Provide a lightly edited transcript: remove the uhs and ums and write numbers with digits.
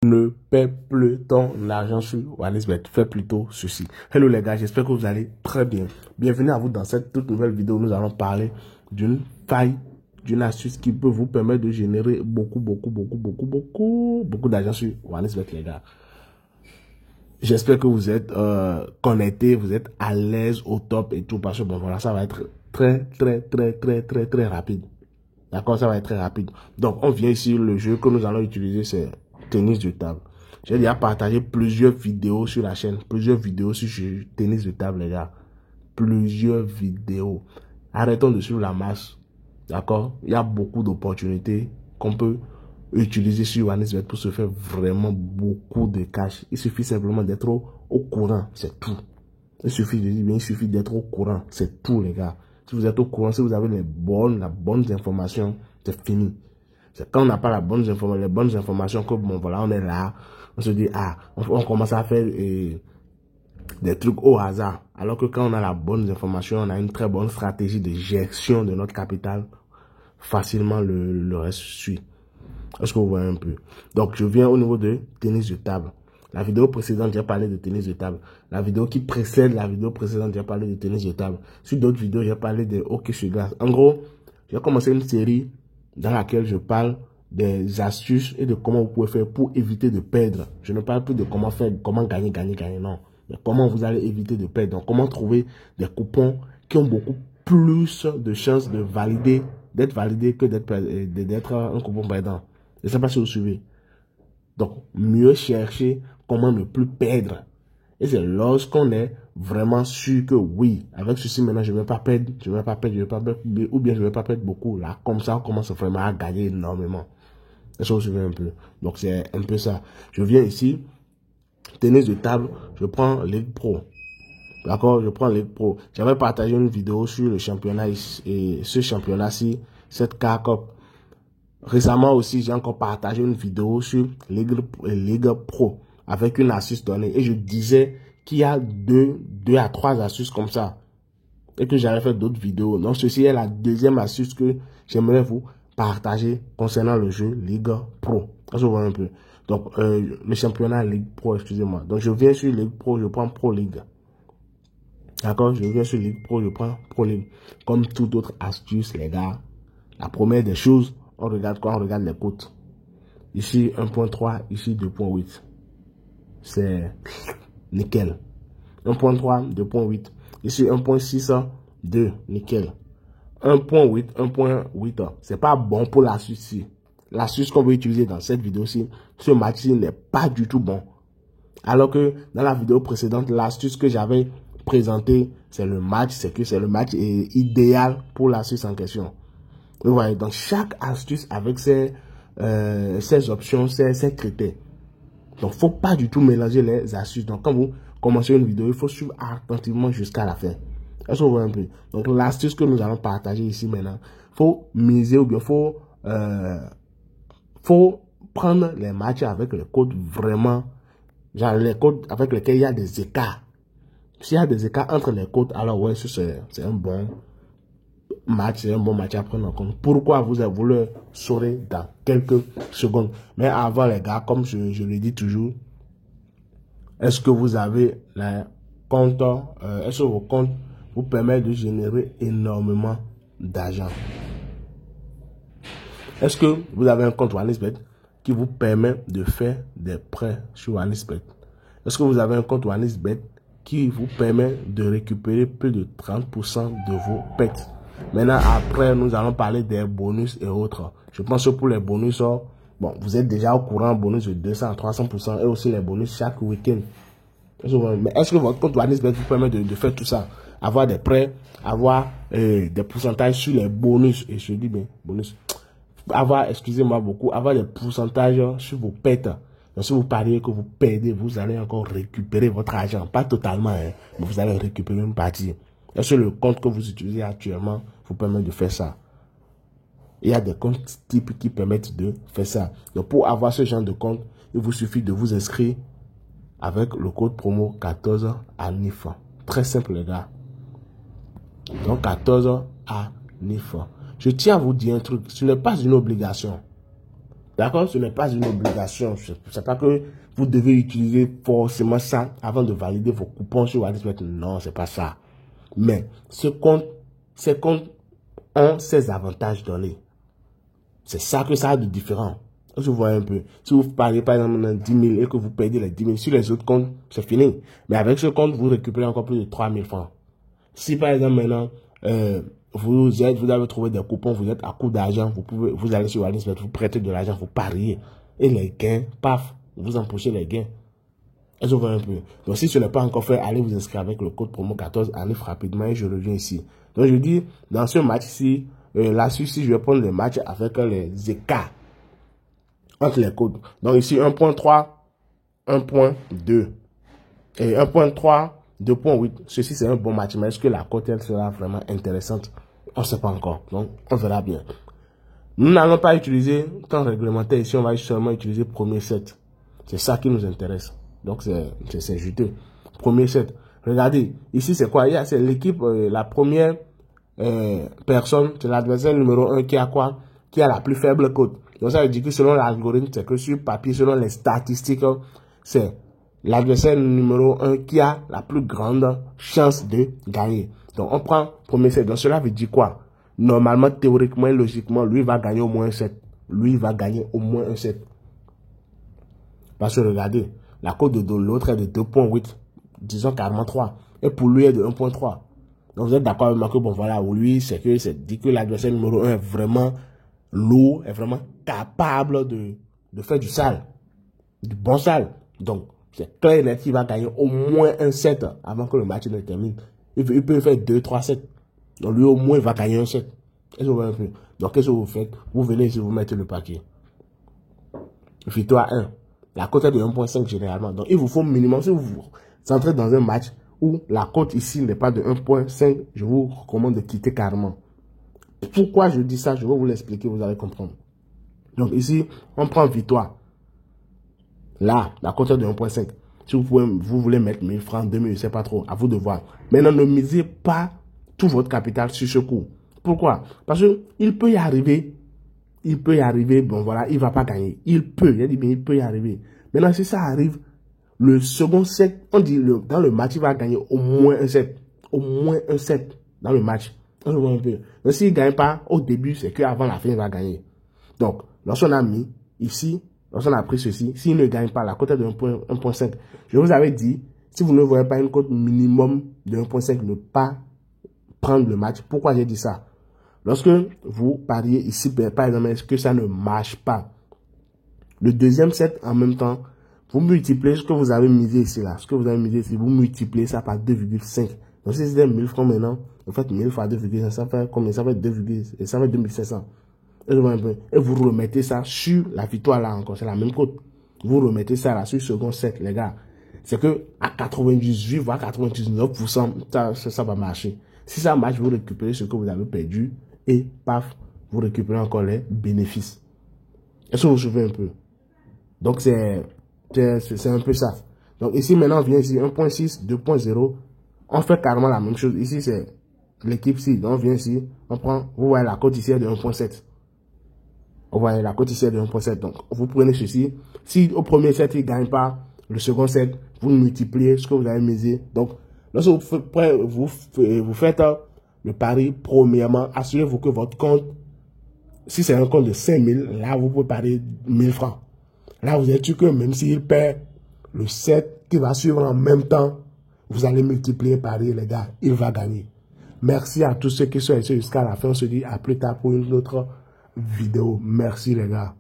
Ne paie plus ton argent sur OneXBet. Fais plutôt ceci. Hello les gars, j'espère que vous allez très bien. Bienvenue à vous dans cette toute nouvelle vidéo. Nous allons parler d'une faille, d'une astuce qui peut vous permettre de générer beaucoup d'argent sur OneXBet les gars. J'espère que vous êtes connectés, vous êtes à l'aise au top et tout parce que bon voilà, ça va être très rapide. D'accord, ça va être très rapide. Donc on vient ici, le jeu que nous allons utiliser c'est tennis de table. J'ai déjà partagé plusieurs vidéos sur la chaîne, plusieurs vidéos sur tennis de table les gars. Plusieurs vidéos. Arrêtons de suivre la masse. D'accord? Il y a beaucoup d'opportunités qu'on peut utiliser sur OneXBet pour se faire vraiment beaucoup de cash. Il suffit simplement d'être au courant, c'est tout. Il suffit d'être au courant, c'est tout les gars. Si vous êtes au courant, si vous avez les bonnes informations, c'est fini. C'est quand on n'a pas les bonnes informations que bon voilà, on est là, on se dit on commence à faire des trucs au hasard. Alors que quand on a la bonne information, on a une très bonne stratégie de gestion de notre capital, facilement le reste suit. Est-ce que vous voyez un peu? Donc je viens au niveau de tennis de table. La vidéo précédente, j'ai parlé de tennis de table. La vidéo qui précède la vidéo précédente, j'ai parlé de tennis de table. Sur d'autres vidéos, j'ai parlé de hockey sur glace. En gros, j'ai commencé une série dans laquelle je parle des astuces et de comment vous pouvez faire pour éviter de perdre. Je ne parle plus de comment faire, comment gagner, non. Mais comment vous allez éviter de perdre. Donc, comment trouver des coupons qui ont beaucoup plus de chances de d'être validés que d'être un coupon perdant. Je ne sais pas si vous suivez. Donc, mieux chercher comment ne plus perdre. Et c'est lorsqu'on est vraiment sûr que oui, avec ceci maintenant, je ne vais pas perdre, ou bien je ne vais pas perdre beaucoup. Là, comme ça, on commence vraiment à gagner énormément. Est-ce que vous suivez un peu? Donc, c'est un peu ça. Je viens ici, tennis de table, je prends Ligue Pro. D'accord? Je prends Ligue Pro. J'avais partagé une vidéo sur le championnat et ce championnat-ci, cette K-Cup. Récemment aussi, j'ai encore partagé une vidéo sur Ligue Pro avec une astuce donnée. Et je disais qu'il y a deux à trois astuces comme ça. Et que j'allais faire d'autres vidéos. Donc, ceci est la deuxième astuce que j'aimerais vous partager concernant le jeu Ligue Pro. Ça se voit un peu. Donc, le championnat Ligue Pro, excusez-moi. Donc, je viens sur Ligue Pro, je prends Pro League. D'accord? Je viens sur Ligue Pro, je prends Pro League. Comme toute autre astuce, les gars. La première des choses, on regarde quoi? On regarde les cotes. Ici, 1.3, ici, 2.8. C'est nickel. 1.3, 2.8. Ici, 1.6, 2, nickel. 1.8, 1.8, c'est pas bon pour l'astuce-ci. L'astuce qu'on veut utiliser dans cette vidéo-ci, ce match-ci n'est pas du tout bon. Alors que dans la vidéo précédente, l'astuce que j'avais présentée, c'est le match, c'est le match idéal pour l'astuce en question. Vous voyez, donc chaque astuce avec ses options, ses critères. Donc, faut pas du tout mélanger les astuces. Donc, quand vous commencez une vidéo, il faut suivre attentivement jusqu'à la fin. Est-ce que vous voyez un peu? Donc, l'astuce que nous allons partager ici maintenant, faut miser ou bien faut prendre les matchs avec les codes vraiment, genre les codes avec lesquels il y a des écarts. S'il y a des écarts entre les codes, alors ouais, c'est un bon match, c'est un bon match à prendre en compte. Pourquoi vous le saurez dans quelques secondes. Mais avant les gars, comme je le dis toujours, est-ce que vous avez les comptes, est-ce que vos comptes vous permettent de générer énormément d'argent? Est-ce que vous avez un compte OneXBet qui vous permet de faire des prêts sur OneXBet? Est-ce que vous avez un compte OneXBet qui vous permet de récupérer plus de 30% de vos pertes? Maintenant, après, nous allons parler des bonus et autres. Je pense que pour les bonus, bon, vous êtes déjà au courant, bonus de 200 à 300% et aussi les bonus chaque week-end. Mais est-ce que votre compte OneXBet vous permet de faire tout ça? Avoir des prêts, avoir des pourcentages sur les bonus. Et je dis bien, bonus. Avoir, excusez-moi beaucoup, avoir des pourcentages sur vos pertes. Donc, si vous pariez que vous perdez, vous allez encore récupérer votre argent. Pas totalement, hein, mais vous allez récupérer une partie. Est-ce que le compte que vous utilisez actuellement vous permet de faire ça? Il y a des comptes types qui permettent de faire ça. Donc, pour avoir ce genre de compte, il vous suffit de vous inscrire avec le code promo 14 à NIF. Très simple, les gars. Donc, 14 à NIF. Je tiens à vous dire un truc. Ce n'est pas une obligation. D'accord? Ce n'est pas une obligation. C'est pas que vous devez utiliser forcément ça avant de valider vos coupons sur WalletSmith. Non, c'est pas ça. Mais ces comptes ont ses avantages donnés. C'est ça que ça a de différent. Je vois un peu. Si vous pariez par exemple dans 10 000 et que vous perdez les 10 000 sur les autres comptes, c'est fini. Mais avec ce compte, vous récupérez encore plus de 3 000 francs. Si par exemple maintenant, vous avez trouvé des coupons, vous êtes à court d'argent, vous allez sur WalletSmith, vous prêtez de l'argent, vous pariez. Et les gains, paf, vous empochez les gains. Et je vois un peu. Donc si ce n'est pas encore fait, allez vous inscrire avec le code promo 14, allez rapidement et je reviens ici. Donc je dis, dans ce match ici, là-dessus, je vais prendre les matchs avec les écarts entre les codes. Donc ici, 1.3, 1.2 et 1.3, 2.8. Ceci, c'est un bon match. Mais est-ce que la cote, elle sera vraiment intéressante? On ne sait pas encore. Donc, on verra bien. Nous n'allons pas utiliser, temps réglementaire ici, on va seulement utiliser premier set. C'est ça qui nous intéresse. Donc, c'est juteux. Premier set. Regardez, ici, c'est quoi? C'est l'équipe, la première personne, c'est l'adversaire numéro 1 qui a quoi? Qui a la plus faible cote. Donc, ça veut dire que selon l'algorithme, c'est que sur papier, selon les statistiques, c'est l'adversaire numéro 1 qui a la plus grande chance de gagner. Donc, on prend premier set. Donc, cela veut dire quoi? Normalement, théoriquement et logiquement, lui va gagner au moins un set. Lui va gagner au moins un set. Parce que regardez, la cote de l'autre est de 2.8, disons carrément 3. Et pour lui, est de 1.3. Donc, vous êtes d'accord avec moi que, bon, voilà, pour lui, c'est dit que l'adversaire numéro 1 est vraiment lourd, est vraiment capable de faire du sale, du bon sale. Donc, c'est clair et net qu'il va gagner au moins un set avant que le match ne termine. Il peut faire 2-3 sets. Donc, lui, au moins, il va gagner un set. Donc, qu'est-ce que vous faites? Vous venez ici, vous mettez le paquet. Victoire 1. La cote est de 1.5 généralement. Donc, il vous faut minimum, si vous entrez dans un match où la cote ici n'est pas de 1.5, je vous recommande de quitter carrément. Pourquoi je dis ça? Je vais vous l'expliquer, vous allez comprendre. Donc, ici, on prend victoire. Là, la cote est de 1.5. Si vous voulez mettre 1000 francs, 2000, je ne sais pas trop, à vous de voir. Maintenant, ne misez pas tout votre capital sur ce coup. Pourquoi? Parce qu'il peut y arriver. Il peut y arriver, bon voilà, il ne va pas gagner. Il peut, il dit bien, il peut y arriver. Maintenant, si ça arrive, le second set, on dit dans le match, il va gagner au moins un set. Au moins un set dans le match. On voit un peu. Donc, s'il ne gagne pas au début, c'est qu'avant la fin, il va gagner. Donc, lorsqu'on a mis ici, lorsqu'on a pris ceci, s'il ne gagne pas, la cote est de 1.5. Je vous avais dit, si vous ne voyez pas une cote minimum de 1.5, ne pas prendre le match. Pourquoi j'ai dit ça? Lorsque vous pariez ici, par exemple, est-ce que ça ne marche pas? Le deuxième set, en même temps, vous multipliez ce que vous avez misé ici, là. Ce que vous avez misé ici, vous multipliez ça par 2,5. Donc, si c'était 1000 francs maintenant, en fait, 1000 fois 2,5, ça fait combien? Ça fait 2,5, et ça fait 2500. Et vous remettez ça sur la victoire là encore, c'est la même cote. Vous remettez ça là sur le second set, les gars. C'est que à 98 voire 99%, ça va marcher. Si ça marche, vous récupérez ce que vous avez perdu et paf, vous récupérez encore les bénéfices. Est-ce que vous vous souvenez un peu? Donc c'est un peu ça. Donc ici maintenant on vient ici 1.6, 2.0. On fait carrément la même chose. Ici c'est l'équipe C. Donc on vient ici, on prend, vous voyez la cote ici est de 1.7. Vous voyez la cote ici est de 1.7. Donc vous prenez ceci. Si au premier set il ne gagne pas, le second set, vous multipliez ce que vous avez misé. Donc lorsque vous faites le pari, premièrement, assurez-vous que votre compte, si c'est un compte de 5000, là vous pouvez parier 1000 francs. Là vous êtes sûr que même s'il perd le set qui va suivre en même temps, vous allez multiplier par les gars, il va gagner. Merci à tous ceux qui sont restés jusqu'à la fin. On se dit à plus tard pour une autre vidéo. Merci les gars.